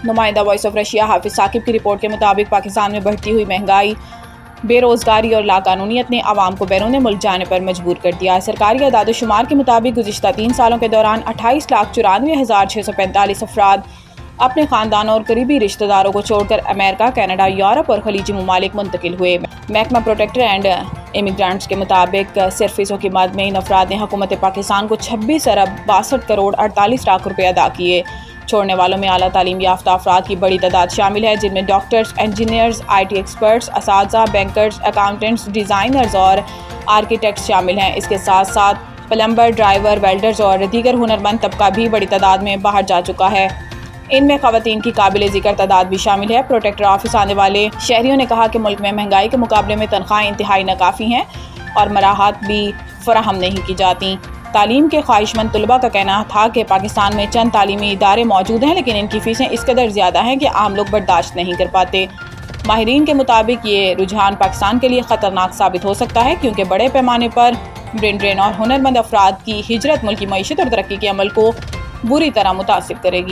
نمائندہ voice of Russia حافظ ثاقب کی رپورٹ کے مطابق پاکستان میں بڑھتی ہوئی مہنگائی، بے روزگاری اور لاقانونیت نے عوام کو بیرون ملک جانے پر مجبور کر دیا۔ سرکاری اعداد و شمار کے مطابق گزشتہ 3 سالوں کے دوران 28,94,645 افراد اپنے خاندانوں اور قریبی رشتہ داروں کو چھوڑ کر امریکہ، کینیڈا، یورپ اور خلیجی ممالک منتقل ہوئے۔ محکمہ پروٹیکٹر اینڈ امیگرینٹس کے مطابق صرف فیسوں کی مد میں ان افراد نے حکومت پاکستان کو 26 ارب 62 کروڑ 48 لاکھ روپے ادا کیے۔ چھوڑنے والوں میں اعلیٰ تعلیم یافتہ افراد کی بڑی تعداد شامل ہے، جن میں ڈاکٹرز، انجینئرز، IT ایکسپرٹس، اساتذہ، بینکرز، اکاؤنٹنٹس، ڈیزائنرز اور آرکیٹیکٹس شامل ہیں۔ اس کے ساتھ ساتھ پلمبر، ڈرائیور، ویلڈرز اور دیگر ہنرمند طبقہ بھی بڑی تعداد میں باہر جا چکا ہے۔ ان میں خواتین کی قابل ذکر تعداد بھی شامل ہے۔ پروٹیکٹر آفس آنے والے شہریوں نے کہا کہ ملک میں مہنگائی کے مقابلے میں تنخواہیں انتہائی ناکافی ہیں اور مراحت بھی فراہم نہیں کی جاتی۔ تعلیم کے خواہش مند طلباء کا کہنا تھا کہ پاکستان میں چند تعلیمی ادارے موجود ہیں، لیکن ان کی فیسیں اس قدر زیادہ ہیں کہ عام لوگ برداشت نہیں کر پاتے۔ ماہرین کے مطابق یہ رجحان پاکستان کے لیے خطرناک ثابت ہو سکتا ہے، کیونکہ بڑے پیمانے پر برین ڈرین اور ہنرمند افراد کی ہجرت ملکی معیشت اور ترقی کے عمل کو بری طرح متاثر کرے گی۔